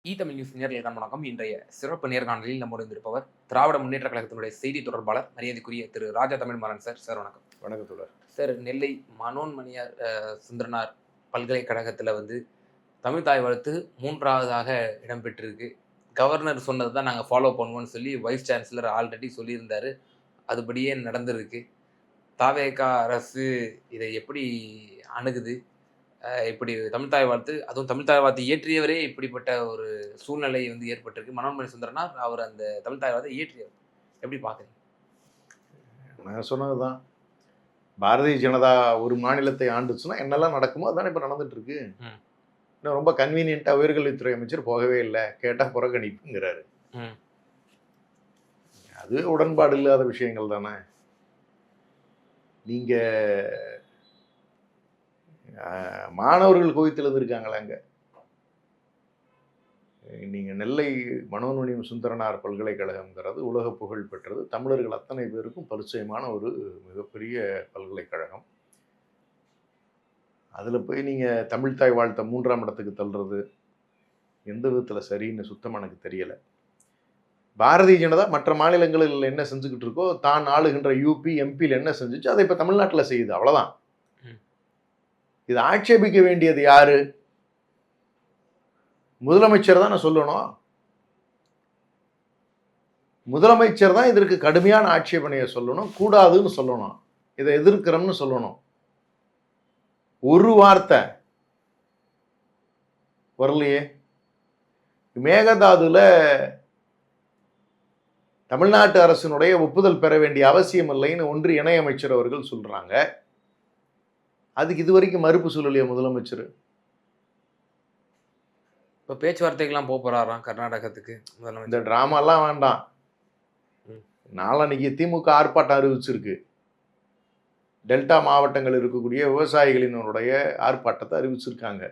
Tamil news நேயர்களுக்கு வணக்கம். இன்றைய சிறப்பு நேர்காணலில் நம்முடன் இருந்திருப்பவர் திராவிட முன்னேற்ற கழகத்தினுடைய செய்தி தொடர்பாளர் மரியாதைக்குரிய திரு ராஜா தமிழ்மாறன் சார். சார் வணக்கம். வணக்கம் தோழர். சார், நெல்லை மனோன்மணியார் சுந்தரனார் பல்கலைக்கழகத்தில் தமிழ் தாய் வாழ்த்து 3வதாக இடம்பெற்றிருக்கு. கவர்னர் சொன்னது தான் நாங்கள் ஃபாலோ பண்ணுவோம்னு சொல்லி வைஸ் சான்சலர் ஆல்ரெடி சொல்லியிருந்தார். அதுபடியே நடந்திருக்கு. தாவேகா அரசு இதை எப்படி அணுகுது? இப்படி தமிழ்த்தாய் வாழ்த்து, அதுவும் தமிழ்த்தாய் வாழ்த்து இயற்றியவரே இப்படிப்பட்ட ஒரு சூழ்நிலை ஏற்பட்டிருக்கு. மனோன்மணி சுந்தரனார் அவர் அந்த தமிழ்த்தாய் வாழ்த்தை இயற்றியவர். எப்படி பார்க்குறீங்க? நான் சொன்னது தான். பாரதிய ஜனதா ஒரு மாநிலத்தை ஆண்டுச்சுன்னா என்னெல்லாம் நடக்குமோ அதுதானே இப்போ நடந்துட்டு இருக்கு. இன்னும் ரொம்ப கன்வீனியன்ட்டாக உயர்கல்வித்துறை அமைச்சர் போகவே இல்லை, கேட்டால் புறக்கணிப்புங்கிறாரு. அது உடன்பாடு இல்லாத விஷயங்கள் தானே. நீங்கள் மாணவர்கள் குவித்தில் இருந்திருக்காங்களே அங்கே. நீங்கள் நெல்லை மனோன்மணி சுந்தரனார் பல்கலைக்கழகம்ங்கிறது உலக புகழ் பெற்றது. தமிழர்கள் அத்தனை பேருக்கும் பரிச்சயமான ஒரு மிகப்பெரிய பல்கலைக்கழகம். அதில் போய் நீங்கள் தமிழ்த்தாய் வாழ்த்த 3ஆம் இடத்துக்கு தள்ளுறது எந்த விதத்தில் சரின்னு சுத்தமாக எனக்கு தெரியலை. பாரதிய ஜனதா மற்ற மாநிலங்களில் என்ன செஞ்சுக்கிட்டு இருக்கோ, தான் ஆளுகின்ற யூபி எம்பியில் என்ன செஞ்சுச்சு அதை இப்போ தமிழ்நாட்டில் செய்யுது, அவ்வளோதான். இது ஆட்சேபிக்க வேண்டியது யாரு? முதலமைச்சர் தான் நான் சொல்லணும். முதலமைச்சர் தான் இதற்கு கடுமையான ஆட்சேபனையை சொல்லணும், கூடாதுன்னு சொல்லணும், இதை எதிர்க்கிறோம்னு சொல்லணும். ஒரு வார்த்தை வரலையே. மேகதாதுல தமிழ்நாட்டு அரசினுடைய ஒப்புதல் பெற வேண்டிய அவசியம் இல்லைன்னு ஒன்றிய இணையமைச்சர் அவர்கள் சொல்றாங்க. அதுக்கு இது வரைக்கும் மறுப்பு சொல்லலையா முதலமைச்சர்? இப்போ பேச்சுவார்த்தைக்கெல்லாம் போறாராம் கர்நாடகத்துக்கு முதலமைச்சர். இந்த டிராமாலாம் வேண்டாம். நாளன்னைக்கு திமுக ஆர்ப்பாட்டம் அறிவிச்சிருக்கு. டெல்டா மாவட்டங்கள் இருக்கக்கூடிய விவசாயிகளினுடைய ஆர்ப்பாட்டத்தை அறிவிச்சிருக்காங்க.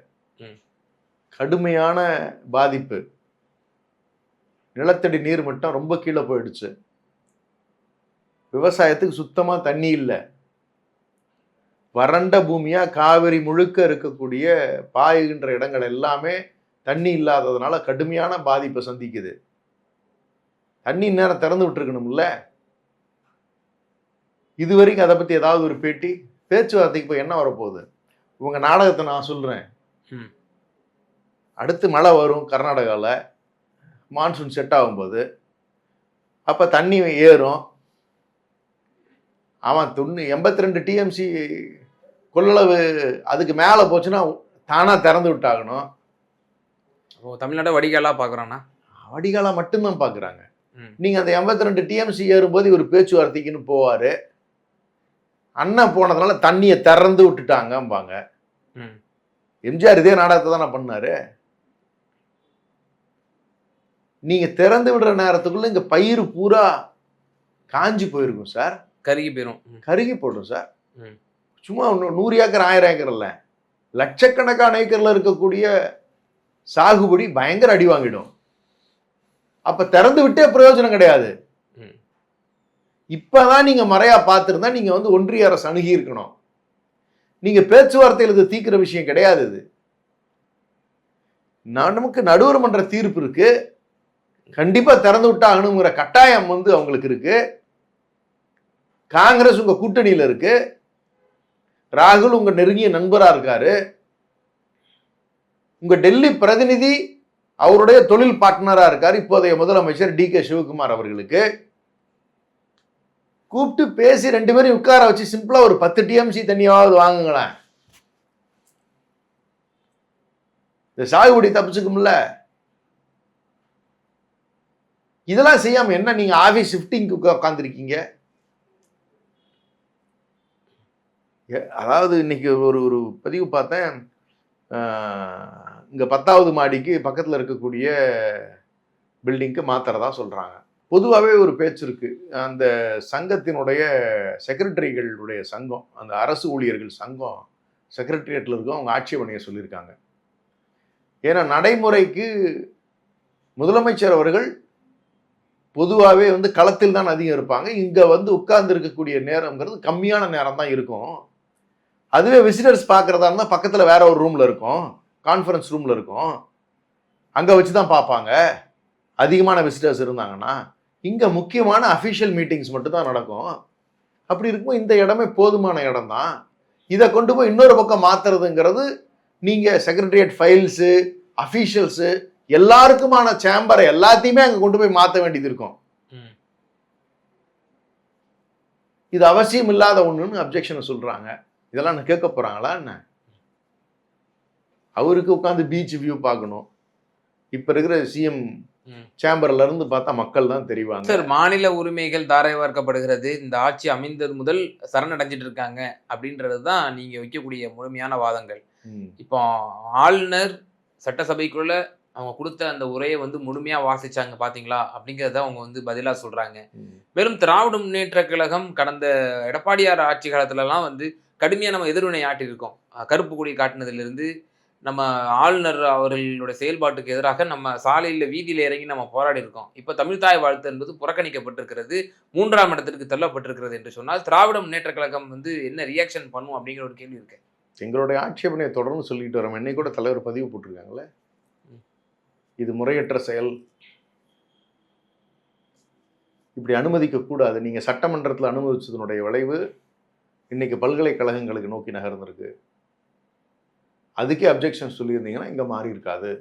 கடுமையான பாதிப்பு. நிலத்தடி நீர் மட்டம் ரொம்ப கீழே போயிடுச்சு. விவசாயத்துக்கு சுத்தமா தண்ணி இல்லை. வறண்ட பூமியா காவிரி முழுக்க இருக்கக்கூடிய பாய்கின்ற இடங்கள் எல்லாமே தண்ணி இல்லாததுனால கடுமையான பாதிப்பை சந்திக்குது. தண்ணி நேரம் திறந்து விட்டுருக்கணும்ல. இது வரைக்கும் அதை பத்தி ஏதாவது ஒரு பேட்டி, பேச்சுவார்த்தைக்கு போய் என்ன வரப்போகுது? உங்க நாடகத்தை நான் சொல்றேன். அடுத்து மழை வரும் கர்நாடகாவில், மான்சூன் செட் ஆகும்போது. அப்ப தண்ணி ஏறும். அவன் 82 டிஎம்சி கொள்ளளவு அதுக்கு மேலே போச்சுன்னா தானாக திறந்து விட்டாகணும். தமிழ்நாடு வடிகாலாக பார்க்குறான்னா வடிகாலாக மட்டும்தான் பார்க்குறாங்க. நீங்கள் அந்த 82 டிஎம்சி ஏறும்போது இவர் பேச்சுவார்த்தைக்குன்னு போவார். அண்ணன் போனதுனால தண்ணியை திறந்து விட்டுட்டாங்கம்பாங்க. எம்ஜிஆர் இதே நாடகத்தை தான் நான் பண்ணாரு. நீங்கள் திறந்து விடுற நேரத்துக்குள்ள இங்கே பயிர் பூரா காஞ்சி போயிருக்கும் சார். கருகி போயிடும். கருகி போடும் சார். சும்மா 100 ஏக்கர் 1000 ஏக்கர் இல்லை, லட்சக்கணக்கான ஏக்கர்ல இருக்கக்கூடிய சாகுபடி பயங்கர அடி வாங்கிடும். அப்ப திறந்து விட்டே பிரயோஜனம் கிடையாது. இப்பதான் நீங்க மறையா பார்த்திருந்தா நீங்க ஒன்றிய அரசு அணுகி இருக்கணும். நீங்க பேச்சுவார்த்தையில் இது தீர்க்கிற விஷயம் கிடையாது. இது நமக்கு நடுவர் மன்ற தீர்ப்பு இருக்கு. கண்டிப்பா திறந்து விட்டாகணுங்கிற கட்டாயம் அவங்களுக்கு இருக்கு. காங்கிரஸ் உங்க கூட்டணியில இருக்கு. ராகுல் உங்க நெருங்கிய நண்பரா இருக்காரு. உங்க டெல்லி பிரதிநிதி அவருடைய தொழில் பார்ட்னரா இருக்காரு இப்போதைய முதலமைச்சர் டி.கே. சிவகுமார் அவர்களுக்கு. கூப்பிட்டு பேசி 2 பேரும் உட்கார வச்சு சிம்பிளா ஒரு 10 டிஎம்சி தண்ணியாவது வாங்குங்களேன். இந்த சாகுபடி தப்பிச்சுக்கும்ல. இதெல்லாம் செய்யாம என்ன நீங்க ஆபீஸ் ஷிஃப்டிங்க்கு உட்கார்ந்துருக்கீங்க? அதாவது இன்னைக்கு ஒரு பதிவு பார்த்தேன். இங்கே 10வது மாடிக்கு பக்கத்தில் இருக்கக்கூடிய பில்டிங்க்கு மாத்திரதா சொல்கிறாங்க. பொதுவாகவே ஒரு பேச்சு இருக்கு. அந்த சங்கத்தினுடைய செக்ரட்டரிகளுடைய சங்கம், அந்த அரசு ஊழியர்கள் சங்கம் செக்ரட்டரியேட்டில் இருக்கும். அவங்க ஆட்சேபனையை சொல்லியிருக்காங்க. ஏன்னா நடைமுறைக்கு முதலமைச்சர் அவர்கள் பொதுவாகவே களத்தில் தான் அதிகம் இருப்பாங்க. இங்கே உட்கார்ந்து இருக்கக்கூடிய நேரம்ங்கிறது கம்மியான நேரம் தான் இருக்கும். அதுவே விசிட்டர்ஸ் பார்க்குறதா இருந்தால் பக்கத்தில் வேற ஒரு ரூமில் இருக்கும், கான்ஃபரன்ஸ் ரூமில் இருக்கும். அங்கே வச்சு தான் பார்ப்பாங்க அதிகமான விசிட்டர்ஸ் இருந்தாங்கன்னா. இங்கே முக்கியமான அஃபிஷியல் மீட்டிங்ஸ் மட்டும் தான் நடக்கும். அப்படி இருக்கும்போது இந்த இடமே போதுமான இடம் தான். இதை கொண்டு போய் இன்னொரு பக்கம் மாத்துறதுங்கிறது நீங்கள் செக்ரட்டரியேட் ஃபைல்ஸு அஃபீஷியல்ஸு எல்லாருக்குமான சேம்பரை எல்லாத்தையுமே அங்கே கொண்டு போய் மாற்ற வேண்டியது இருக்கும். இது அவசியம் இல்லாத ஒன்றுன்னு அப்ஜெக்ஷனை சொல்றாங்க. இதெல்லாம் கேட்க போறாங்களா என்ன? அவருக்கு உட்காந்து பீச் வியூ பார்க்கணும். இப்ப இருக்கிற சிஎம் சேம்பர்ல இருந்து பார்த்தா மக்கள் தான் தெரிவாங்க. சார், மாநில உரிமைகள் தாரை வார்க்கப்படுகிறது, இந்த ஆட்சி அமைந்தது முதல் சரணடைஞ்சிட்டு இருக்காங்க அப்படின்றது தான் நீங்க வைக்கக்கூடிய முழுமையான வாதங்கள். இப்போ ஆளுநர் சட்டசபைக்குள்ள அவங்க கொடுத்த அந்த உரையை வந்து முழுமையா வாசிச்சாங்க பாத்தீங்களா அப்படிங்கிறத அவங்க வந்து பதிலா சொல்றாங்க. மேலும் திராவிட முன்னேற்ற கழகம் கடந்த எடப்பாடியார் ஆட்சி காலத்துலலாம் வந்து கடுமையா நம்ம எதிர்வினை ஆட்டியிருக்கோம். கருப்பு கொடி காட்டினதிலிருந்து நம்ம ஆளுநர் அவர்களுடைய செயல்பாட்டுக்கு எதிராக நம்ம சாலையில் வீதியில் இறங்கி நம்ம போராடி இருக்கோம். இப்போ தமிழ்தாய் வாழ்த்து என்பது புறக்கணிக்கப்பட்டிருக்கிறது, 3ஆம் இடத்திற்கு தள்ளப்பட்டிருக்கிறது என்று சொன்னால் திராவிட முன்னேற்ற கழகம் வந்து என்ன ரியாக்ஷன் பண்ணும் அப்படிங்கிற ஒரு கேள்வி இருக்கு. எங்களுடைய ஆட்சேபனையை தொடர்ந்து சொல்லிட்டு வரோம். என்னை கூட தலைவர் பதிவு போட்டிருக்காங்களே, இது முறையற்ற செயல், இப்படி அனுமதிக்க கூடாது. நீங்க சட்டமன்றத்தில் அனுமதிச்சதனுடைய விளைவு இன்னைக்கு பல்கலைக்கழகங்களுக்கு நோக்கி நகர்ந்திருக்கு. அதுக்கே அப்ஜெக்ஷன் சொல்லியிருந்தீங்கன்னா இங்க மாறி இருக்காது.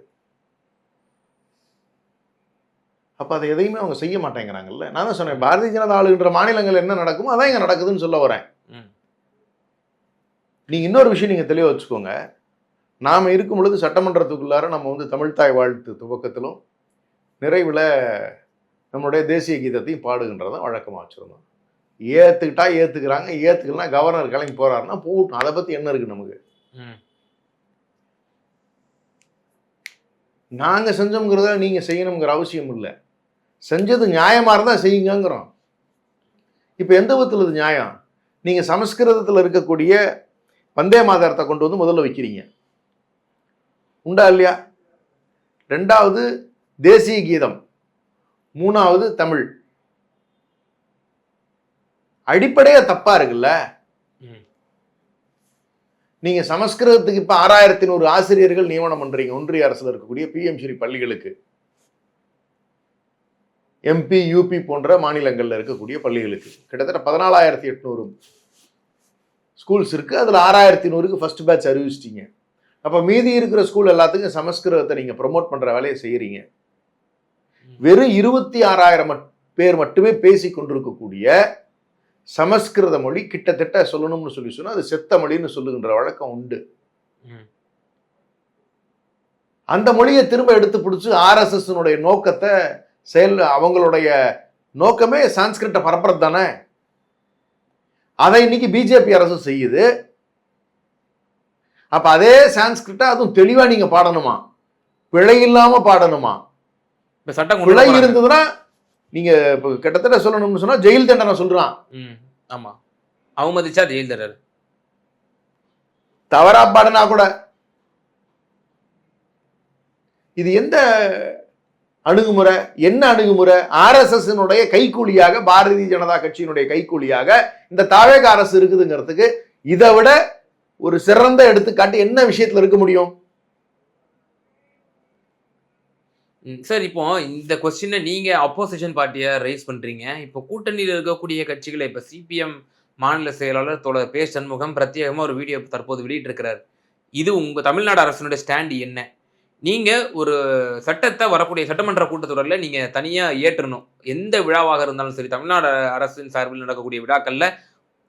அப்ப அதை எதையுமே அவங்க செய்ய மாட்டேங்கிறாங்கல்ல. நான் தான் சொன்னேன், பாரதிய ஜனதா ஆளுகின்ற மாநிலங்கள் என்ன நடக்குமோ அதான் இங்க நடக்குதுன்னு சொல்ல வரேன். நீங்க இன்னொரு விஷயம் நீங்க தெளிவா வச்சுக்கோங்க. நாம இருக்கும் பொழுது சட்டமன்றத்துக்குள்ளார நம்ம வந்து தமிழ்தாய் வாழ்த்து துவக்கத்திலும் நிறைவுல நம்மளுடைய தேசிய கீதத்தையும் பாடுகின்றத வழக்கமா வச்சிருந்தோம். ஏத்துக்கிட்டா ஏத்துக்கிறாங்க, ஏத்துக்கலாம் கவர்னர் கிளம்பி போறாருன்னா போகட்டும். அதை பத்தி என்ன இருக்கு நமக்கு? நாங்க செஞ்சோம்ங்கிறத நீங்க செய்யணுங்கிற அவசியம் இல்லை. செஞ்சது நியாயமா இருந்தா செய்யுங்கிறோம். இப்ப எந்த விதத்துல இது நியாயம்? நீங்க சமஸ்கிருதத்தில் இருக்கக்கூடிய வந்தே மாதரத்தை கொண்டு வந்து முதல்ல வைக்கிறீங்க, உண்டா இல்லையா? 2வது தேசிய கீதம், 3வது தமிழ். அடிப்படையா தப்பா இருக்குல்ல. நீங்க சமஸ்கிருதத்துக்கு இப்ப 6100 ஆசிரியர்கள் நியமனம் பண்றீங்க ஒன்றிய அரசுல இருக்கக்கூடிய பிஎம்ஸ்ரீ பள்ளிகளுக்கு. எம்பி யூபி போன்ற மாநிலங்கள்ல இருக்கக்கூடிய பள்ளிகளுக்கு கிட்டத்தட்ட 14,800 ஸ்கூல்ஸ் இருக்கு. அதுல 6,100க்கு ஃபர்ஸ்ட் பேட்ச் அறிவிச்சிட்டீங்க. அப்ப மீதி இருக்கிற ஸ்கூல் எல்லாத்துக்கும் சமஸ்கிருதத்தை நீங்க ப்ரொமோட் பண்ற வேலையை செய்யறீங்க. வெறும் 26,000 பேர் மட்டுமே பேசி கொண்டிருக்கக்கூடிய சமஸ்கிருத மொழி கிட்டத்தட்ட சொல்லணும்னு சொன்னா அது செத்த மொழின்னு சொல்லுகின்ற வழக்கம் உண்டு. அந்த மொழியை திரும்ப எடுத்து பிடிச்சு RSS நோக்கத்தை அவங்களுடைய நோக்கமே சான்ஸ்கிரிட்ட பரப்புறது தானே. அதை இன்னைக்கு பிஜேபி அரசு செய்யுது. அப்ப அதே சான்ஸ்கிரிட்ட அதுவும் தெளிவா நீங்க பாடணுமா, பிழை இல்லாம பாடணுமா. பிழை இருந்ததுன்னா நீங்க கிட்டத்தட்ட சொல்லணும்னு சொன்னா ஜெயில் தண்டனை சொல்றான். ஆமா, அவமதிச்சா ஜெயில் தண்டனை. தவறா பாடனா கூட இது எந்த அணுகுமுறை? என்ன அணுகுமுறை? RSS கைக்கூலியாக, பாரதிய ஜனதா கட்சியினுடைய கைக்கூலியாக இந்த தாவேக அரசு இருக்குதுங்கிறதுக்கு இதை விட ஒரு சிறந்த எடுத்துக்காட்டு என்ன விஷயத்துல இருக்க முடியும்? சார், இப்போ இந்த கொஸ்டினை நீங்க அப்போசிஷன் பார்ட்டியா ரைஸ் பண்றீங்க. இப்போ கூட்டணியில் இருக்கக்கூடிய கட்சிகளை, இப்ப சிபிஎம் மாநில செயலாளர் தோழர் பே. சண்முகம் பிரத்யேகமா ஒரு வீடியோ தற்போது வெளியிட்டிருக்கிறார். இது உங்க தமிழ்நாடு அரசினுடைய ஸ்டாண்ட் என்ன? நீங்க ஒரு சட்டத்தை வரக்கூடிய சட்டமன்ற கூட்டத்தொடர்ல நீங்க தனியா ஏற்றணும். எந்த விழாவாக இருந்தாலும் சரி, தமிழ்நாடு அரசின் சார்பில் நடக்கக்கூடிய விழாக்கள்ல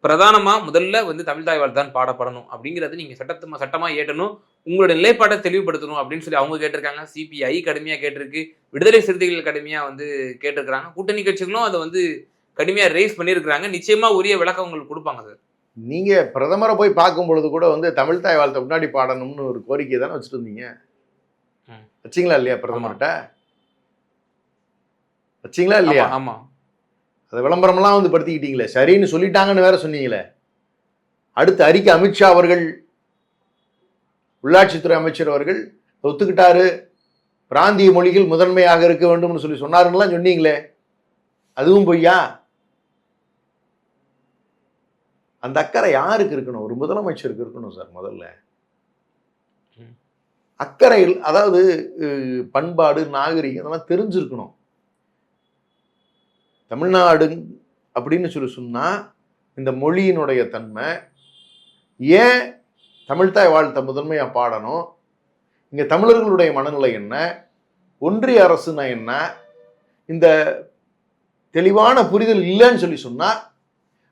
பிரதானமா முதல்ல வந்து தமிழ்தாய் வாழ்த்து தான் பாடப்படணும் அப்படிங்கிறது நீங்க சட்டமா ஏற்றணும். உங்களுடைய நிலைப்பாட்டை தெளிவுபடுத்தணும் அப்படின்னு சொல்லி அவங்க கேட்டிருக்காங்க. சிபிஐ கடுமையா கேட்டிருக்கு, விடுதலை சிறுத்தைகள் கடுமையா வந்து கேட்டிருக்கிறாங்க. கூட்டணி கட்சிகளும் அதை வந்து கடுமையா ரேஸ் பண்ணியிருக்கிறாங்க. நிச்சயமா உரிய விளக்கம் உங்களுக்கு கொடுப்பாங்க சார். நீங்க பிரதமரை போய் பார்க்கும் பொழுது கூட வந்து தமிழ்தாய் வாழ்த்தை முன்னாடி பாடணும்னு ஒரு கோரிக்கை தானே வச்சுட்டு இருந்தீங்க. வச்சிங்களா இல்லையா? பிரதமர்கிட்ட வச்சிங்களா இல்லையா? ஆமா, அதை விளம்பரம்லாம் வந்து படுத்திக்கிட்டீங்களே, சரின்னு சொல்லிட்டாங்கன்னு வேற சொன்னீங்களே. அடுத்த அறிக்கை அமித்ஷா அவர்கள், உள்ளாட்சித்துறை அமைச்சர் அவர்கள் ஒத்துக்கிட்டாரு, பிராந்திய மொழிகள் முதன்மையாக இருக்க வேண்டும்னு சொன்னாருன்னு சொன்னீங்களே, அதுவும் பொய்யா? அந்த அக்கறை யாருக்கு இருக்கணும்? ஒரு முதலமைச்சருக்கு இருக்கணும் சார் முதல்ல. அக்கறையில், அதாவது பண்பாடு, நாகரிகம் இதெல்லாம் தெரிஞ்சிருக்கணும். தமிழ்நாடு அப்படின்னு சொன்னா இந்த மொழியினுடைய தன்மை, ஏன் தமிழ்த்தாய் வாழ்த்த முதன்மையா பாடணும், இங்க தமிழர்களுடைய மனநிலை என்ன, ஒன்றிய அரசுனா என்ன, இந்த தெளிவான புரிதல் இல்லைன்னு சொன்னா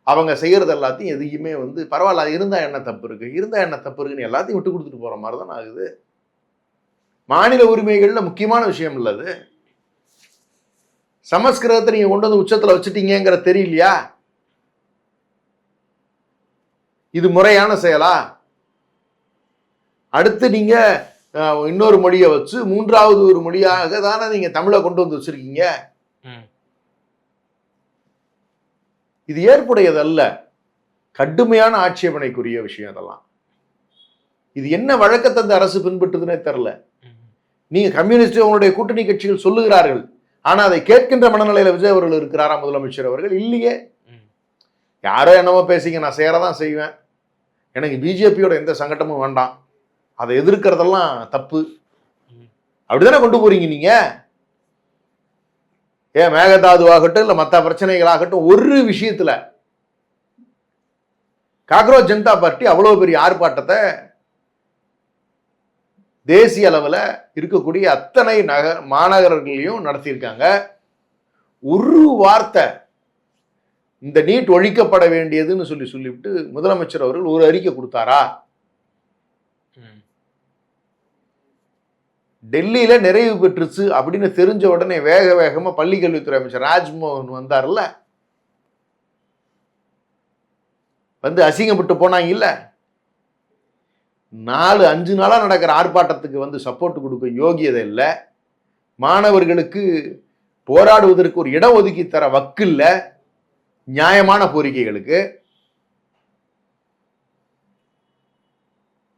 அவங்க செய்யறது எல்லாத்தையும் எதையுமே பரவாயில்ல, இருந்தா என்ன தப்பு இருக்கு, இருந்தா என்ன தப்பு இருக்குன்னு எல்லாத்தையும் விட்டு கொடுத்துட்டு போற மாதிரி தான் ஆகுது. மாநில உரிமைகள்ல முக்கியமான விஷயம் இல்லது. சமஸ்கிருதத்தை நீங்க கொண்டு வந்து உச்சத்துல வச்சுட்டீங்கிற தெரியலையா? இது முறையான செயலா? அடுத்து நீங்க இன்னொரு மொழியை வச்சு மூன்றாவது ஒரு மொழியாக தானே நீங்க தமிழை கொண்டு வந்து வச்சிருக்கீங்க. இது ஏற்புடையதல்ல. கடுமையான ஆட்சேபனைக்குரிய விஷயம் இதெல்லாம். இது என்ன வழக்கத்தை அந்த அரசு பின்பற்றுதுன்னே தெரியல. நீங்க கம்யூனிஸ்ட் உங்களுடைய கூட்டணி கட்சிகள் சொல்லுகிறார்கள், ஆனா அதை கேட்கின்ற மனநிலையில விஜய் அவர்கள் இருக்கிறாரா முதலமைச்சர் அவர்கள்? இல்லையே. யாரோ என்னமோ பேசிங்க, நான் சேரதான் செய்வேன், எனக்கு பிஜேபியோட எந்த சங்கடமும் வேண்டாம், அதை எதிர்க்கிறதெல்லாம் தப்பு, அப்படிதானே கொண்டு போறீங்க நீங்க. ஏன் மேகதாதுவாகட்டும் இல்ல மற்ற பிரச்சனைகளாகட்டும், ஒரு விஷயத்துல காக்ரோச் ஜனதா பார்ட்டி அவ்வளவு பெரிய ஆர்ப்பாட்டத்தை தேசிய அளவில் இருக்கக்கூடிய அத்தனை மாநகரங்களையும் நடத்தியிருக்காங்க. ஒரு வார்த்தை இந்த நீட் ஒழிக்கப்பட வேண்டியதுன்னு சொல்லிவிட்டு முதலமைச்சர் அவர்கள் ஒரு அறிக்கை கொடுத்தாரா? டெல்லியில நிறைவு பெற்றுச்சு அப்படின்னு தெரிஞ்ச உடனே வேக வேகமா பள்ளிக்கல்வித்துறை அமைச்சர் ராஜ்மோகன் வந்தார்ல, அசிங்கப்பட்டு போனாங்க இல்ல. 4-5 நாளா நடக்கிற ஆர்ப்பாட்டத்துக்கு சப்போர்ட் கொடுக்க யோகியதை இல்லை. மாணவர்களுக்கு போராடுவதற்கு ஒரு இடம் ஒதுக்கி தர வக்கு இல்ல. நியாயமான கோரிக்கைகளுக்கு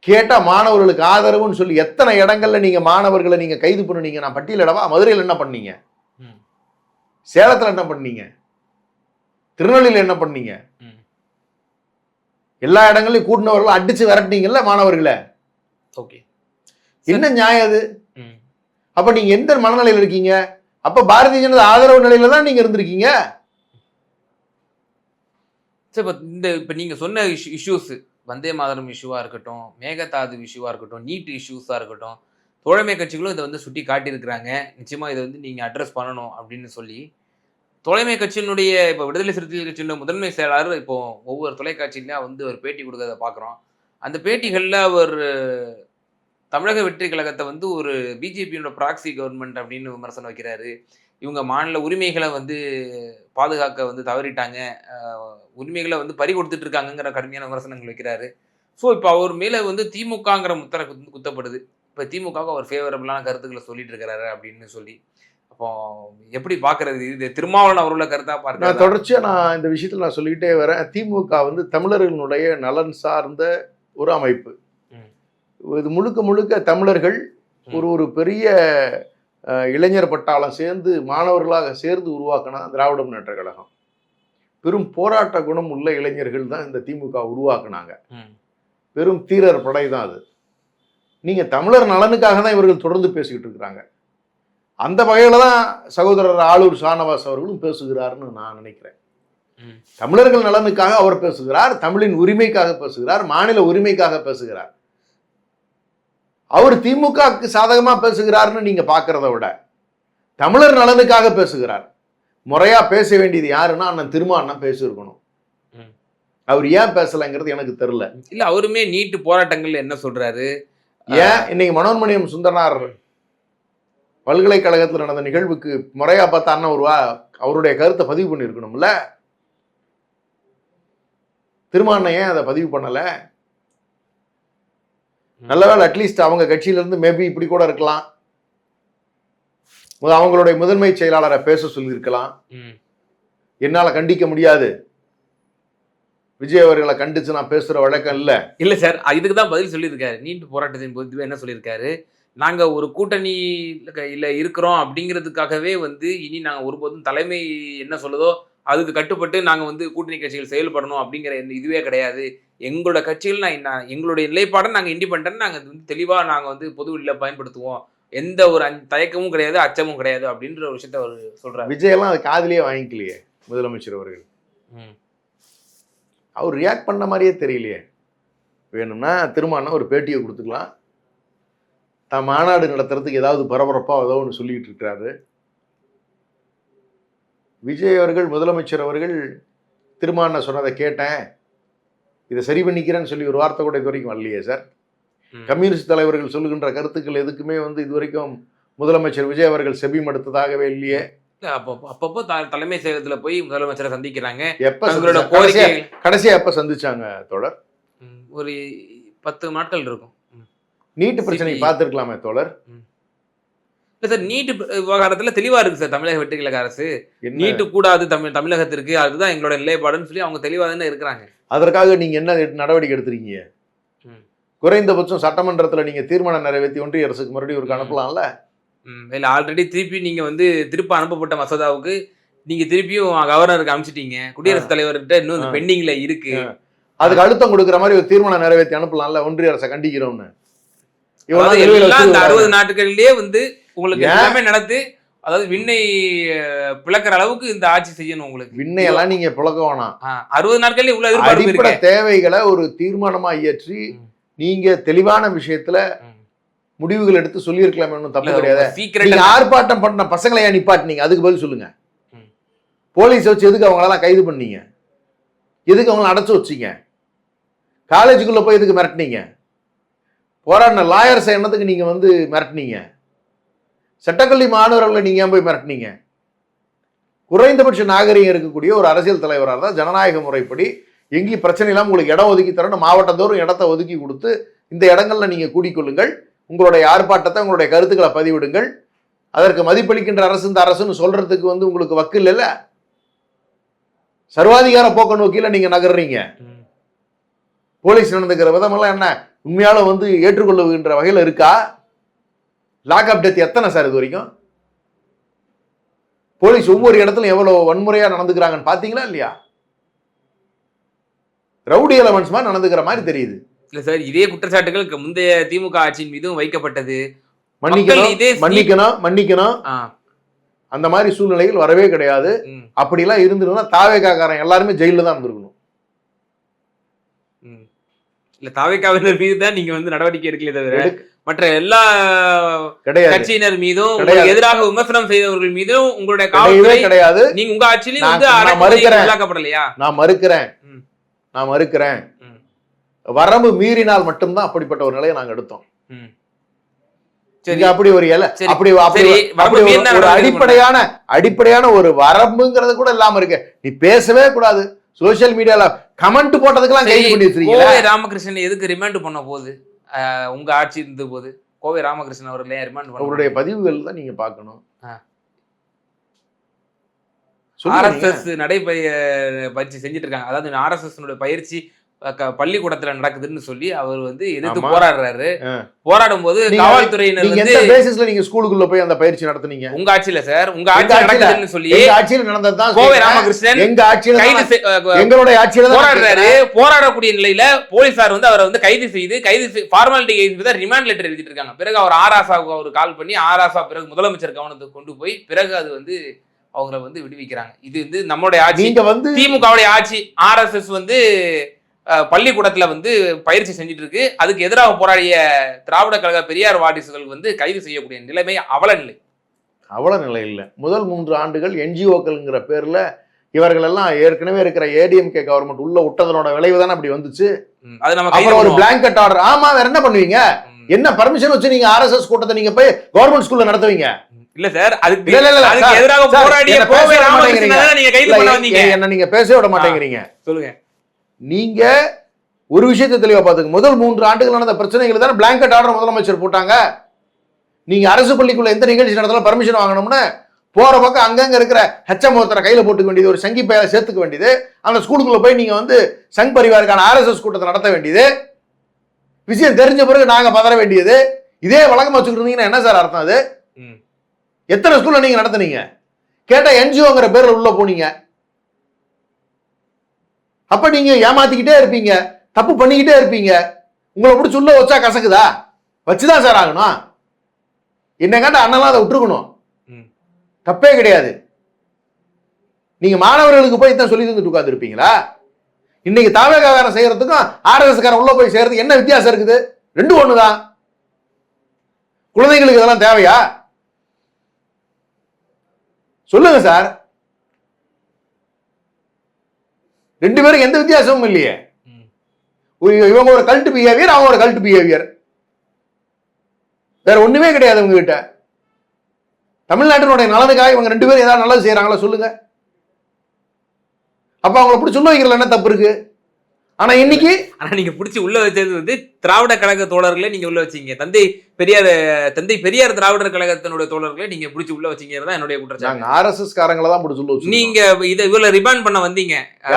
கேட்டா மாணவர்களுக்கு ஆதரவுன்னு சொல்லி எத்தனை இடங்கள்ல நீங்க மாணவர்களை நீங்க கைது பண்ணுனீங்க? நான் பட்டியலிடவா? மதுரையில் என்ன பண்ணீங்க, சேலத்துல என்ன பண்ணீங்க, திருநெல்வேலியில் என்ன பண்ணீங்க? எல்லா இடங்களையும் கூட்டினவர்கள் அடிச்சு விரட்டினீங்கல்ல மாணவர்களை. என்ன நியாயம் அது? அப்ப நீங்க எந்த மனநிலையில் இருக்கீங்க? அப்ப பாரதிய ஜனதா ஆதரவு நிலையில தான் நீங்க இருந்திருக்கீங்க. இப்ப நீங்க சொன்ன இஷ்யூஸ், வந்தே மாதரம் இஷ்யூவா இருக்கட்டும், மேகதாது இஷ்யூவா இருக்கட்டும், நீட் இஷ்யூஸா இருக்கட்டும், தோழமை கட்சிகளும் இதை சுட்டி காட்டியிருக்கிறாங்க. நிச்சயமா இதை நீங்க அட்ரஸ் பண்ணணும் அப்படின்னு சொல்லி தோழமை கட்சியினுடைய இப்போ விடுதலை சிறுத்தைகள் கட்சியினுடைய முதன்மை செயலாளர் இப்போ ஒவ்வொரு தொலைக்காட்சியிலையும் ஒரு பேட்டி கொடுக்கறத பார்க்குறோம். அந்த பேட்டிகளில் அவர் தமிழக வெற்றி கழகத்தை ஒரு பிஜேபியோட ப்ராக்சி கவர்மெண்ட் அப்படின்னு விமர்சனம் வைக்கிறாரு. இவங்க மாநில உரிமைகளை பாதுகாக்க தவறிட்டாங்க, உரிமைகளை பறி கொடுத்துட்டு இருக்காங்கிற கடுமையான விமர்சனங்கள் வைக்கிறாரு. ஸோ இப்போ அவர் மேலே திமுகங்கிற முத்திரை குத்தப்படுது. இப்போ திமுக அவர் ஃபேவரபிளான கருத்துக்களை சொல்லிட்டு இருக்கிறாரு அப்படின்னு சொல்லி, அப்போ எப்படி பார்க்கறது? இது திருமாவளவன் அவரோட கருத்தா பார்க்க? நான் தொடர்ச்சியா இந்த விஷயத்துல நான் சொல்லிக்கிட்டே வரேன். திமுக தமிழர்களுடைய நலன் சார்ந்த ஒரு அமைப்பு. இது முழுக்க முழுக்க தமிழர்கள் ஒரு பெரிய இளைஞர் பட்டாளம் சேர்ந்து மாணவர்களாக சேர்ந்து உருவாக்கின திராவிட முன்னேற்ற கழகம். பெரும் போராட்ட குணம் உள்ள இளைஞர்கள் தான் இந்த திமுக உருவாக்குனாங்க. பெரும் தீரர் படை தான் அது. நீங்க தமிழர் நலனுக்காக தான் இவர்கள் தொடர்ந்து பேசிக்கிட்டு இருக்கிறாங்க. அந்த வகையில தான் சகோதரர் ஆளூர் ஷானவாஸ் அவர்களும் பேசுகிறார்னு நான் நினைக்கிறேன். தமிழர்கள் நலனுக்காக அவர் பேசுகிறார், தமிழின் உரிமைக்காக பேசுகிறார், மாநில உரிமைக்காக பேசுகிறார். அவர் திமுகவுக்கு சாதகமா பேசுகிறார்னு நீங்க பாக்குறத விட தமிழர் நலனுக்காக பேசுகிறார். முறையா பேச வேண்டியது யாருன்னா அண்ணன் திருமாவளவன் பேசியிருக்கணும். அவர் ஏன் பேசலங்கிறது எனக்கு தெரியல. இல்ல, அவருமே நீட்டு போராட்டங்கள்ல என்ன சொல்றாரு? ஏன் இன்னைக்கு மனோன்மணியம் சுந்தரனார் பல்கலைக்கழகத்தில் நடந்த நிகழ்வுக்கு முறையா பார்த்தா அண்ணன் அவருடைய கருத்தை பதிவு பண்ணியிருக்கணும்ல. திருமாவளவன் ஏன் அதை பதிவு பண்ணல? நல்லவேளை அட்லீஸ்ட் அவங்க கட்சியிலிருந்து மேபி இப்படி கூட இருக்கலாம், அவங்களுடைய முதன்மை செயலாளரை பேச சொல்லியிருக்கலாம். என்னால கண்டிக்க முடியாது, விஜய் அவர்களை கண்டிச்சு நான் பேசுற வழக்கம் இல்ல சார். இதுக்கு தான் பதில் சொல்லியிருக்காரு. நீட் போராட்டத்தின் போது என்ன சொல்லியிருக்காரு? நாங்க ஒரு கூட்டணியில இருக்கிறோம் அப்படிங்கிறதுக்காகவே இனி நாங்க ஒருபோதும் தலைமை என்ன சொல்லுதோ அதுக்கு கட்டுப்பட்டு நாங்க வந்து கூட்டணி கட்சிகள் செயல்படணும் அப்படிங்கிற இதுவே கிடையாது. எங்களோட கட்சிகள் எங்களுடைய நிலைப்பாடை நாங்க இண்டிபெண்டன்ட், நாங்க வந்து தெளிவா நாங்க வந்து பொது வெளியில பயன்படுத்துவோம். எந்த ஒரு தயக்கமும் கிடையாது, அச்சமும் கிடையாது அப்படின்ற ஒரு விஷயத்த அவர் சொல்றாரு. விஜய் எல்லாம் அது காதுலயே வாங்கிக்கலையே முதலமைச்சர் அவர்கள். அவர் ரியாக்ட் பண்ண மாதிரியே தெரியலையே. வேணும்னா திருமாவளவன் ஒரு பேட்டியை கொடுத்துக்கலாம். தான் மாநாடு நடத்துறதுக்கு ஏதாவது பரபரப்பா ஏதோ ஒன்று சொல்லிட்டு இருக்கிறாரு. விஜய் அவர்கள், முதலமைச்சர் அவர்கள் திருமாவளவன் சொன்னதை கேட்டேன், இதை சரி பண்ணிக்கிறேன்னு சொல்லி ஒரு வார்த்தை கூட இது வரைக்கும் வரலையே சார். கம்யூனிஸ்ட் தலைவர்கள் சொல்லுகின்ற கருத்துக்கள் எதுக்குமே வந்து இது வரைக்கும் முதலமைச்சர் விஜய் அவர்கள் செபிமடுத்ததாகவே இல்லையே. அப்பப்போ தலைமை செயலகத்துல போய் முதலமைச்சரை சந்திக்கிறாங்க. கடைசியா எப்ப சந்திச்சாங்க தோழர்? ஒரு 10 நாட்கள் இருக்கும். நீட்டு பிரச்சனை பார்த்திருக்கலாமே தோழர். இல்ல சார், நீட்டு விவகாரத்துல தெளிவா இருக்கு சார் தமிழக வெற்றிக்கழக அரசு. நீட்டு கூடாது தமிழகத்திற்கு, அதுதான் எங்களோட நிலைப்பாடுன்னு சொல்லி அவங்க தெளிவா தானே இருக்கிறாங்க. அதற்காக நீங்க என்ன நடவடிக்கை எடுத்துருக்கீங்க? குறைந்தபட்சம் சட்டமன்றத்துல நீங்க தீர்மானம் நிறைவேற்றி ஒன்றிய அரசுக்கு மறுபடியும் ஒரு அனுப்பலாம்ல. இல்ல, ஆல்ரெடி திருப்பி நீங்க வந்து திருப்ப அனுப்பப்பட்ட மசோதாவுக்கு நீங்க திருப்பியும் கவர்னருக்கு அனுப்பிச்சிட்டீங்க. குடியரசுத் தலைவர்கிட்ட இன்னும் பெண்டிங்ல இருக்கு. அதுக்கு அழுத்தம் கொடுக்குற மாதிரி ஒரு தீர்மானம் நிறைவேற்றி அனுப்பலாம்ல, ஒன்றிய அரசை கண்டிக்கிறோம்னு. இந்த 60 நாட்களிலேயே வந்து உங்களுக்கு எல்லாமே நடத்து, அதாவது விண்ணை பிளக்கிற அளவுக்கு இந்த ஆட்சி செய்யணும். உங்களுக்கு விண்ணை எல்லாம் நீங்க பிளக்க வேணாம். 60 நாட்கள்லயே உள்ள அடிப்படை தேவைகளை ஒரு தீர்மானமா இயற்றி நீங்க தெளிவான விஷயத்துல முடிவுகள் எடுத்து சொல்லி இருக்கலாம். தப்பு கிடையாது. ஆர்ப்பாட்டம் பண்ண பசங்களை நிப்பாட்டினீங்க, அதுக்கு பதில் சொல்லுங்க. போலீஸ் வச்சு எதுக்கு அவங்களெல்லாம் கைது பண்ணீங்க? எதுக்கு அவங்கள அடைச்சு வச்சீங்க? காலேஜுக்குள்ள போய் எதுக்கு மிரட்டினீங்க? போராடின லாயர்ஸ் என்னத்துக்கு நீங்க வந்து மிரட்டினீங்க? சட்டக்கல்வி மாணவர்களை நீங்க ஏன் போய் மிரட்டினீங்க? குறைந்தபட்ச நாகரிகம் இருக்கக்கூடிய ஒரு அரசியல் தலைவராக தான் ஜனநாயக முறைப்படி எங்கேயும் பிரச்சனை இல்லாமல் உங்களுக்கு இடம் ஒதுக்கி தரணும். மாவட்டத்தோறும் இடத்தை ஒதுக்கி கொடுத்து இந்த இடங்கள்ல நீங்க கூடிக்கொள்ளுங்கள், உங்களுடைய ஆர்ப்பாட்டத்தை, உங்களுடைய கருத்துக்களை பதிவிடுங்கள். அதற்கு மதிப்பளிக்கின்ற அரசு இந்த அரசுன்னு சொல்றதுக்கு வந்து உங்களுக்கு வக்கு இல்லைல்ல. சர்வாதிகார போக்க நோக்கில நீங்க நகர்றீங்க. போலீஸ் நடந்துக்கிற விதமெல்லாம் என்ன உண்மையால வந்து ஏற்றுக்கொள்ளுகின்ற வகையில் இருக்கா? லாக் அப் டெத் எத்தனை சார் இது வரைக்கும்? போலீஸ் ஒவ்வொரு இடத்துல எவ்வளவு வன்முறையா நடந்துக்கிறாங்கன்னு பாத்தீங்களா இல்லையா? ரவுடி எலமெண்ட்ஸ் மாதிரி நடந்துக்கிற மாதிரி தெரியுது. இல்ல சார், இதே குற்றச்சாட்டுகள் முந்தைய திமுக ஆட்சியின் மீதும் வைக்கப்பட்டது. மன்னிக்கணும். அந்த மாதிரி சூழ்நிலைகள் வரவே கிடையாது. அப்படிலாம் இருந்திருந்தா தாவேகாரன் எல்லாருமே ஜெயில தான் இருந்திருக்கணும். இல்ல, தாவேகாவினர் மீது தான் நீங்க வந்து நடவடிக்கை எடுக்கல தவிர மற்ற எல்லா கட்சியினர் மீதும் எதிராக விமர்சனம் செய்தவர்கள் மீதும் உங்களுடைய காவல்துறை கிடையாது. நீங்க உங்க ஆட்சியிலும் வந்து மறுக்கப்படலையா? நான் மறுக்கிறேன். வரம்பு மீறினால் மட்டும்தான் அப்படிப்பட்ட ஒரு நிலையை நாங்க எடுத்தோம். அப்படி ஒரு அடிப்படையான ஒரு வரம்புங்கிறது கூட இல்லாம இருக்கு. நீ பேசவே கூடாது. சோசியல் மீடியால கமெண்ட் போட்டதுக்கெல்லாம் கைது பண்ணி வச்சிருக்கீங்க. கோவை ராமகிருஷ்ணன் எதுக்கு ரிமாண்ட் பண்ண போகுது? உங்க ஆட்சி இருந்த போது கோவை ராமகிருஷ்ணன் அவர்களே ரிமாண்ட் பண்ண. அவருடைய பதிவுகள் தான் நீங்க பார்க்கணும். ஆர்எஸ்எஸ் நடைபயிற்சி செஞ்சுட்டு இருக்காங்க. அதாவது ஆர்எஸ்எஸ் பயிற்சி பள்ளிக்கூடத்துல நடக்குதுன்னு சொல்லி அவர் வந்து எதிர்த்து போராடுறாரு. போராடும் போது காவல்துறையினர் வந்து பேசிஸ்ல நீங்க ஸ்கூலுக்குள்ள போய் அந்த பயிற்சி நடத்துனீங்க. உங்க ஆட்சியில சார், உங்க ஆட்சி நடக்குதுன்னு சொல்லி ஆட்சியில நடந்ததுதான் கோவை ராமகிருஷ்ணன் எங்க ஆட்சியில எங்களுடைய ஆட்சியில போராடுறாரு. போராடக்கூடிய நிலையில போலீசார் வந்து அவரை வந்து கைது செய்து ஃபார்மாலிட்டி கைது ரிமாண்ட் லெட்டர் எழுதிட்டு இருக்காங்க. பிறகு அவர் ஆராசாவுக்கு அவர் கால் பண்ணி ஆராசா பிறகு முதலமைச்சர் கவனத்துக்கு கொண்டு போய் பிறகு அது வந்து அவங்களை வந்து விடுவிக்கிறாங்க. இது வந்து நம்மளுடைய ஆட்சி, திமுகவுடைய ஆட்சி. ஆர்எஸ்எஸ் வந்து பள்ளிக்கூடத்துல வந்து பயிற்சி செஞ்சுட்டு இருக்கு. அதுக்கு எதிராக போராடிய திராவிட கழக பெரியார் வாரிசுகள் வந்து கைது செய்யக்கூடிய நிலைமை அவல நிலை இல்லை. முதல் 3 ஆண்டுகள் என்ஜிஓக்கள்ங்கிற பேர்ல இவர்கள் எல்லாம் ஏற்கனவே இருக்கிற ஏடிஎம்கே கவர்மெண்ட் உள்ள விட்டதனோட விளைவு தானே அப்படி வந்துச்சு. அது நம்ம ஒரு பிளாங்கெட் ஆர்டர். ஆமா, வேற என்ன பண்ணுவீங்க? என்ன பர்மிஷன் வச்சு நீங்க ஆர்எஸ்எஸ் கூட்டத்தை நீங்க போய் கவர்மெண்ட் ஸ்கூல்ல நடத்துவீங்க? இல்ல சார், அதுக்கு எதிராக போராடிய கோவை ராமகிருஷ்ணனை நீங்க கைது பண்ண வந்தீங்க. என்ன நீங்க பேசவே விட மாட்டேங்கிறீங்க. சொல்லுங்க. நீங்க ஒரு விஷயத்தை தெளிவா பாத்துங்க. முதல் 3 ஆண்டுகள் நடந்த பிரச்சனைகள் தானே பிளாங்கெட் ஆர்டர் முதலமைச்சர் போட்டாங்க. நீங்க அரசு பள்ளிக்குள்ள எந்த நிகழ்ச்சி நடந்தாலும் பர்மிஷன் வாங்கணும்னு போற பக்கம் அங்கங்க இருக்கிற ஹெச்எம் ஒருத்தரை கையில போட்டுக்க வேண்டியது, ஒரு சங்கி பெயரை சேர்த்துக்க வேண்டியது, அந்த ஸ்கூலுக்குள்ள போய் நீங்க வந்து சங் பரிவாருக்கான ஆர்எஸ்எஸ் கூட்டத்தை நடத்த வேண்டியது, விஷயம் தெரிஞ்ச பிறகு நாங்க பதற வேண்டியது, இதே வழக்கம் வச்சுக்கிட்டு இருந்தீங்கன்னா என்ன சார் அர்த்தம்? அது எத்தனை ஸ்கூல்ல நீங்க நடத்துனீங்க? கேட்டா என்ஜிஓங்கிற பேர்ல உள்ள போனீங்க. அப்ப நீங்க ஏமாத்திக்கிட்டே இருப்பீங்க, தப்பு பண்ணிக்கிட்டே இருப்பீங்க. உங்களை பிடிச்சி உள்ள வச்சா கசக்குதா? வச்சுதான் சார் ஆகணும். என்ன கேட்டா அண்ணெல்லாம் அதை விட்டுருக்கணும், தப்பே கிடையாது. நீங்க மாணவர்களுக்கு போய் தான் சொல்லி தந்துட்டு உட்கார்ந்து இருப்பீங்களா? இன்னைக்கு தாவேகாரன் செய்யறதுக்கும் ஆர்எஸ்எஸ் காரன் உள்ள போய் செய்யறதுக்கு என்ன வித்தியாசம் இருக்குது? ரெண்டும் ஒண்ணுதான். குழந்தைகளுக்கு இதெல்லாம் தேவையா? சொல்லுங்க சார். ரெண்டு பேருக்கு எந்த வித்தியாசமும் இல்லையே. இவங்க ஒரு கல்ட் பிஹேவியர், அவங்க ஒரு கல்ட் பிஹேவியர். வேற ஒண்ணுமே கிடையாது உங்க கிட்ட. தமிழ்நாட்டினுடைய நலனுக்காக இவங்க ரெண்டு பேரும் ஏதாவது நல்லது செய்யறாங்களா சொல்லுங்க. அப்ப அவங்களை பிடிச்சி உள்ள வைக்கிறதுல என்ன தப்பு இருக்கு? ஆனா இன்னைக்கு நீங்க பிடிச்சி உள்ள வச்சது வந்து திராவிட கழக தோழர்களை நீங்க உள்ள வச்சீங்க. தந்தை பெரியார் திராவிடர் கழகத்தினுடைய தோழர்களை நீங்க பிடிச்சி உள்ள வச்சீங்கிறதா என்னுடைய குற்றச்சாட்டு. ஆர்எஸ்எஸ் காரங்களை தான் பிடிச்சி உள்ள வச்சோம். நீங்க இதை இவ்வளவு ரிபாண்ட் பண்ண வந்தீங்க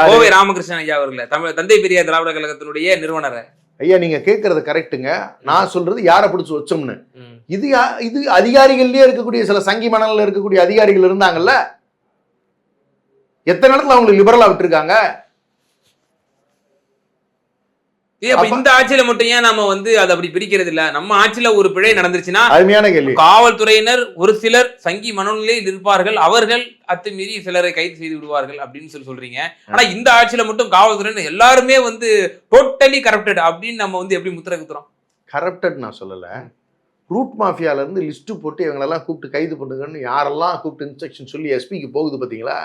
கோவை ராமகிருஷ்ணன் ஐயா அவர்களை, தந்தை பெரியார் திராவிட கழகத்தினுடைய நிறுவனரை. ஐயா நீங்க கேட்கறது கரெக்டுங்க. நான் சொல்றது யாரை பிடிச்சி வச்சோம்னு. இது அதிகாரிகள்லயே இருக்கக்கூடிய சில சங்கி மணல்ல இருக்கக்கூடிய அதிகாரிகள் இருந்தாங்கல்ல, எத்தனை இடத்துல அவங்களுக்கு லிபரலா விட்டுருக்காங்க. இந்த ஆட்சியில மட்டும் ஏன் நாம வந்து அதை அப்படி பிரிக்கிறது இல்ல? நம்ம ஆட்சியில ஒரு பிழை நடந்துருச்சுன்னா அருமையான கேள்வி. காவல்துறையினர் ஒரு சிலர் சங்கி மனநிலையில் இருப்பார்கள், அவர்கள் அத்துமீறி சிலரை கைது செய்து விடுவார்கள் அப்படின்னு சொல்றீங்க. ஆனா இந்த ஆட்சியில மட்டும் காவல்துறையினர் எல்லாருமே வந்து டோட்டலி கரப்டட் அப்படின்னு நம்ம வந்து எப்படி முத்திரை குத்துறோம்? கரப்டட் நான் சொல்லல. ரூட் மாஃபியால இருந்து லிஸ்ட் போட்டு இவங்களெல்லாம் கூப்பிட்டு கைது பண்ணுங்கன்னு யாரெல்லாம் கூப்பிட்டு இன்ஸ்ட்ரக்ஷன் சொல்லி எஸ்பிக்கு போகுது பாத்தீங்களா,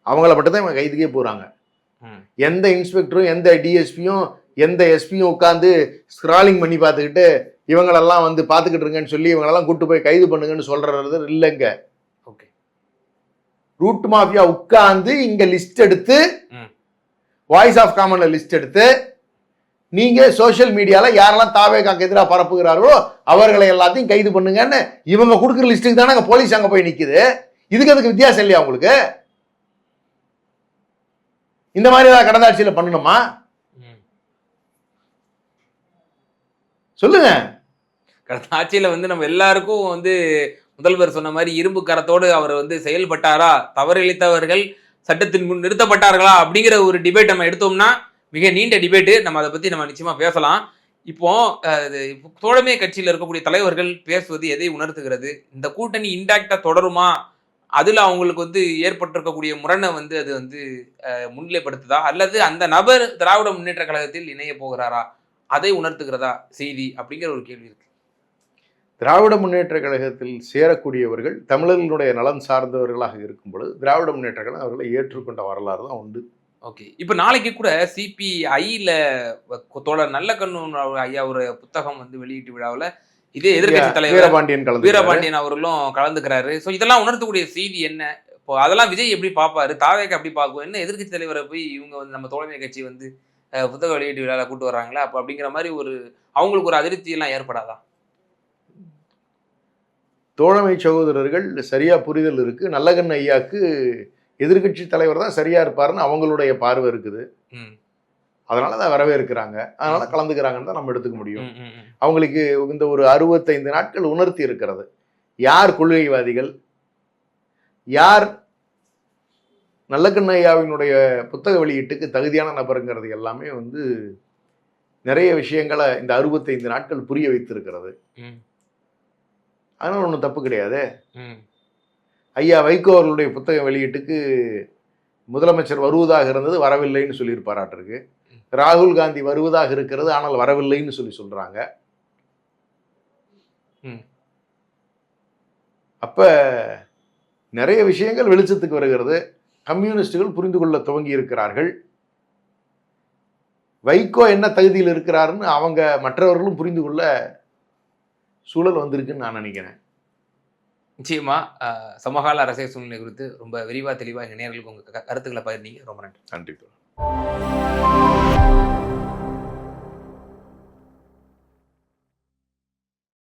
அவங்கள மட்டும் தான் இவங்க கைதுக்கே போறாங்க. எந்த இன்ஸ்பெக்டரும் எந்த டிஎஸ்பியும் எந்த எஸ்பியும் உட்காந்து ஸ்க்ராலிங் பண்ணி பார்த்துக்கிட்டு இவங்களெல்லாம் வந்து பார்த்துக்கிட்டு இருங்கன்னு சொல்லி இவங்களெல்லாம் கூப்பிட்டு போய் கைது பண்ணுங்கன்னு சொல்றது இல்லைங்க. ஓகே, ரூட் மாஃபியா உட்கார்ந்து இங்க லிஸ்ட் எடுத்து வாய்ஸ் ஆஃப் காமன்ல லிஸ்ட் எடுத்து நீங்க சோசியல் மீடியால யாரெல்லாம் தாவேகாக்கு எதிராக பரப்புகிறார்களோ அவர்களை எல்லாத்தையும் கைது பண்ணுங்கன்னு இவங்க கொடுக்குற லிஸ்ட்டுக்கு தானே போலீஸ் அங்க போய் நிக்குது. இதுக்கு அதுக்கு வித்தியாசம் இல்லையா உங்களுக்கு? இந்த மாதிரி ஏதாவது கடந்த ஆட்சியில பண்ணணுமா சொல்லுங்க. கடந்த ஆட்சியில வந்து நம்ம எல்லாருக்கும் வந்து முதல்வர் சொன்ன மாதிரி இரும்பு கரத்தோடு அவர் வந்து செயல்பட்டாரா, தவறிழைத்தவர்கள் சட்டத்தின் முன் நிறுத்தப்பட்டார்களா அப்படிங்கிற ஒரு டிபேட் நம்ம எடுத்தோம்னா மிக நீண்ட டிபேட்டு. நம்ம அதை பத்தி நம்ம நிச்சயமா பேசலாம். இப்போ தோழமை கட்சியில் இருக்கக்கூடிய தலைவர்கள் பேசுவது எதை உணர்த்துகிறது? இந்த கூட்டணி இன்டாக்டா தொடருமா, அதுல அவங்களுக்கு வந்து ஏற்பட்டிருக்கக்கூடிய முரணை வந்து அது வந்து முன்னிலைப்படுத்துதா, அல்லது அந்த நபர் திராவிட முன்னேற்ற கழகத்தில் இணைய போகிறாரா, அதை உணர்த்துகிறதா செய்தி அப்படிங்கிற ஒரு கேள்வி இருக்கு. திராவிட முன்னேற்ற கழகத்தில் சேரக்கூடியவர்கள் தமிழர்களுடைய நலன் சார்ந்தவர்களாக இருக்கும் பொழுது திராவிட முன்னேற்ற கழகம் அவர்களை ஏற்றுக்கொண்ட வரலாறு தான் உண்டு. ஓகே, இப்ப நாளைக்கு கூட சிபிஐல தோழர் நல்லக்கண்ணு ஐயா ஒரு புத்தகம் வந்து வெளியீட்டு விழாவில் இதே எதிர்கட்சி தலைவர் வீரபாண்டியன் அவர்களும் கலந்துக்கிறாரு. ஸோ இதெல்லாம் உணர்த்தக்கூடிய செய்தி என்ன? இப்போ அதெல்லாம் விஜய் எப்படி பார்ப்பாரு, தாவேக்கு எப்படி பார்க்கும், என்ன எதிர்கட்சி தலைவரை போய் இவங்க வந்து நம்ம தோழமை கட்சி வந்து புத்தக வெளியீட்டு விழாவில் கூட்டு வர்றாங்களா அப்போ அப்படிங்கிற மாதிரி ஒரு அவங்களுக்கு ஒரு அதிருப்தி எல்லாம் ஏற்படாதா? தோழமை சகோதரர்கள் சரியா புரிதல் இருக்கு. நல்லகண்ணு ஐயாக்கு எதிர்கட்சி தலைவர் தான் சரியா இருப்பாருன்னு அவங்களுடைய பார்வை இருக்குது. அதனால தான் வரவேற்கிறாங்க, அதனால கலந்துக்கிறாங்கன்னு தான் நம்ம எடுத்துக்க முடியும். அவங்களுக்கு இந்த ஒரு 65 நாட்கள் உணர்த்தி இருக்கிறது யார் கொள்கைவாதிகள், யார் நல்லக்கண்ணு ஐயாவினுடைய புத்தக வெளியீட்டுக்கு தகுதியான நபருங்கிறது எல்லாமே வந்து நிறைய விஷயங்களை இந்த 65 நாட்கள் புரிய வைத்திருக்கிறது. அதனால ஒன்றும் தப்பு கிடையாது. ஐயா வைகோ அவர்களுடைய புத்தக வெளியீட்டுக்கு முதலமைச்சர் வருவதாக இருந்தது, வரவில்லைன்னு சொல்லியிருப்பாராட்டிருக்கு. ராகுல் காந்தி வருவதாக இருக்கிறது, ஆனால் வரவில்லைன்னு சொல்றாங்க. அப்ப நிறைய விஷயங்கள் வெளிச்சத்துக்கு வருகிறது. கம்யூனிஸ்டுகள் புரிந்து கொள்ள துவங்கி இருக்கிறார்கள். வைகோ என்ன தகுதியில் இருக்கிறாருன்னு அவங்க மற்றவர்களும் புரிந்து கொள்ள சூழல் வந்திருக்குன்னு நான் நினைக்கிறேன். நிச்சயமா சமகால அரசியல் சூழ்நிலை குறித்து ரொம்ப விரிவா தெளிவா எங்க நேயர்களுக்கு உங்க கருத்துக்களை பகிர்ந்தீங்க. ரொம்ப நன்றி. நன்றி.